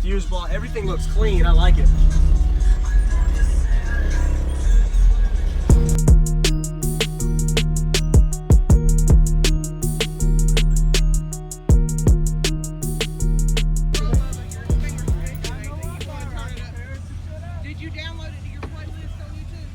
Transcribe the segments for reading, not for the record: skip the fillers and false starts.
fuse block, everything looks clean. I like it. Did you download it to your playlist on YouTube?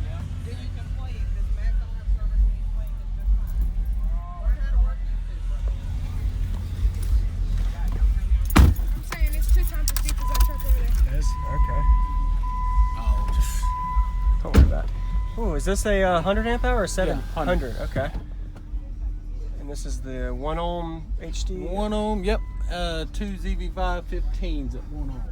Yeah. Then you can play it because Matt don't have service when he's playing it just fine. Learn how to work YouTube, bro. I'm saying it's 2 times as deep as that truck over there. Yes. Okay. Oh, just Don't worry about it. Oh, is this a 100 amp hour or 700? Yeah, 100. Okay. And this is the 1 ohm HD. 1 ohm. Yep. 2 ZV5 15s at 1 ohm.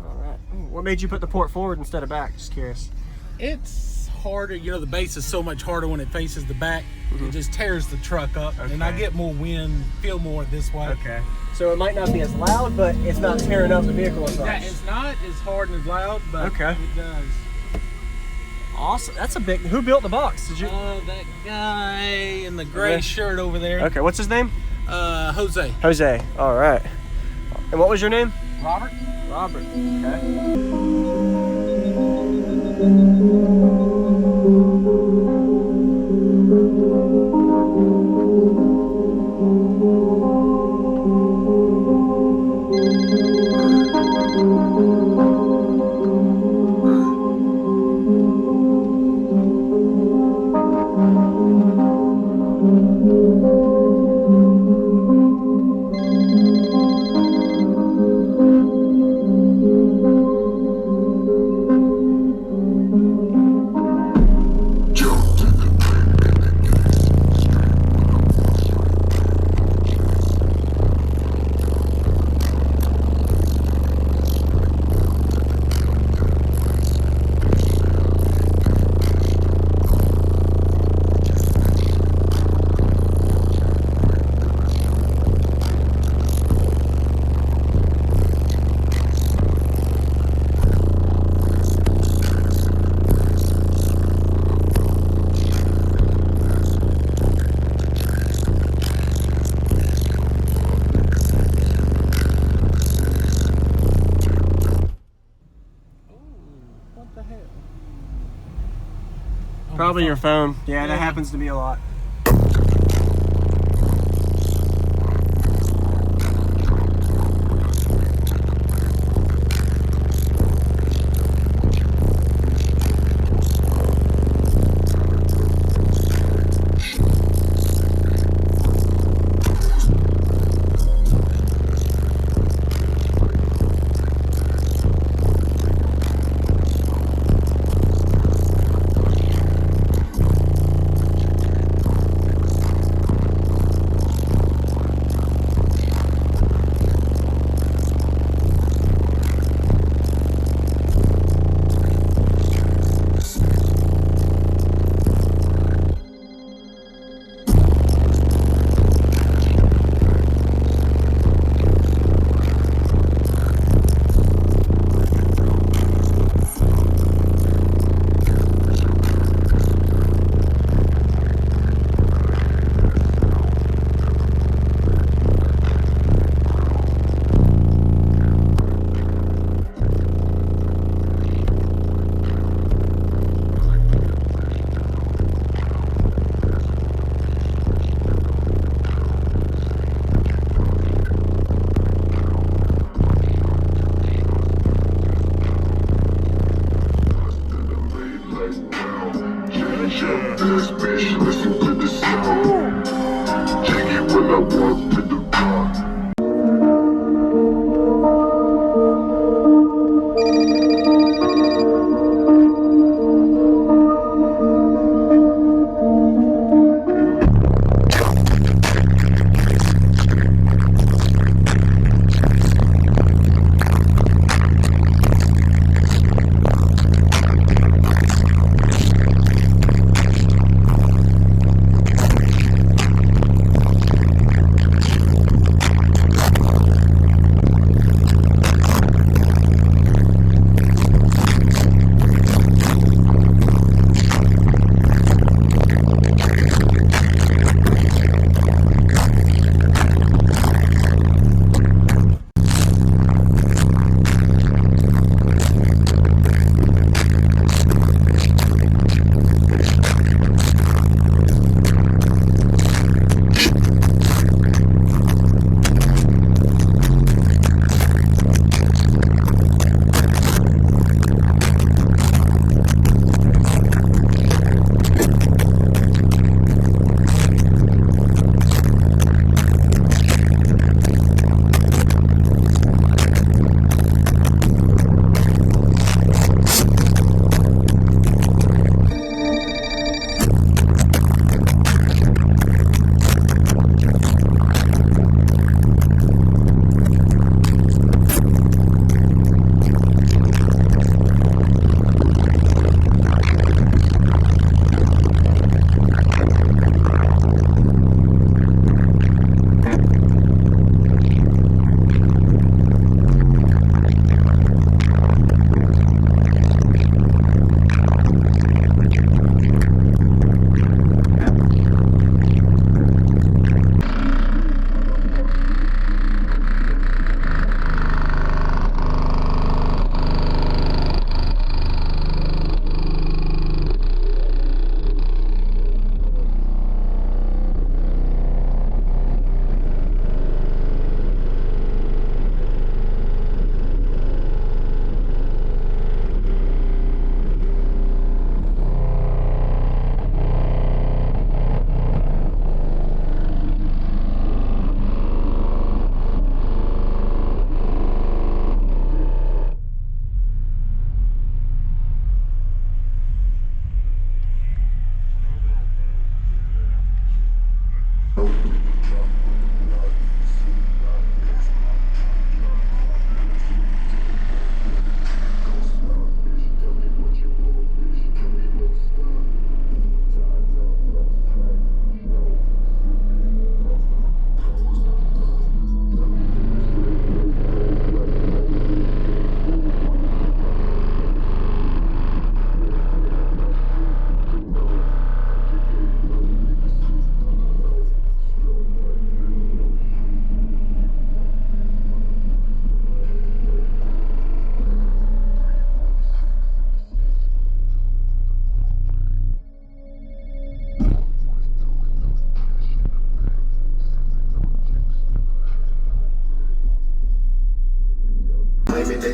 All right. Ooh, what made you put the port forward instead of back? Just curious. It's harder, you know, the bass is so much harder when it faces the back. It just tears the truck up, and I Okay. get more wind, feel more this way. Okay. So it might not be as loud, but it's not tearing up the vehicle as Yeah, much. it's not as hard and as loud, but Okay. it does. Awesome. That's a big. Who built the box? Did you? That guy in the gray Okay. shirt over there. Okay. What's his name? Jose. Jose. All right. And what was your name? Robert? Robert. Okay. Probably your phone. Yeah, that happens to me a lot.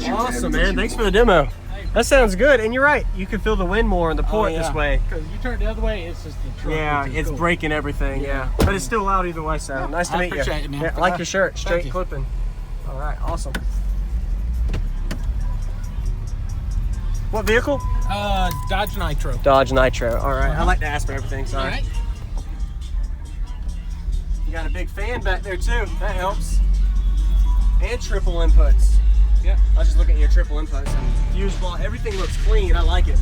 Awesome, man. Thanks for the demo. That sounds good. And you're right. You can feel the wind more on the port this way. Because you turn it the other way, it's just the truck. Yeah, it's breaking everything. Yeah. But it's still loud either way. So nice to meet you. Appreciate it, man. Yeah, I like your shirt. Straight Thank you. clipping. All right. Awesome. What vehicle? Dodge Nitro. Dodge Nitro. All right. I like to ask for everything. Sorry. All right. You got a big fan back there too. That helps. And triple inputs. Yeah. I was just looking at your triple inputs and fuse block. Everything looks clean. I like it.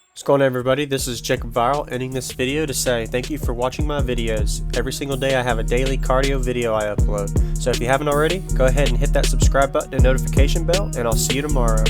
What's going on, everybody? This is Jacob Viral, ending this video to say thank you for watching my videos. Every single day I have a daily cardio video I upload. So if you haven't already, go ahead and hit that subscribe button and notification bell, and I'll see you tomorrow.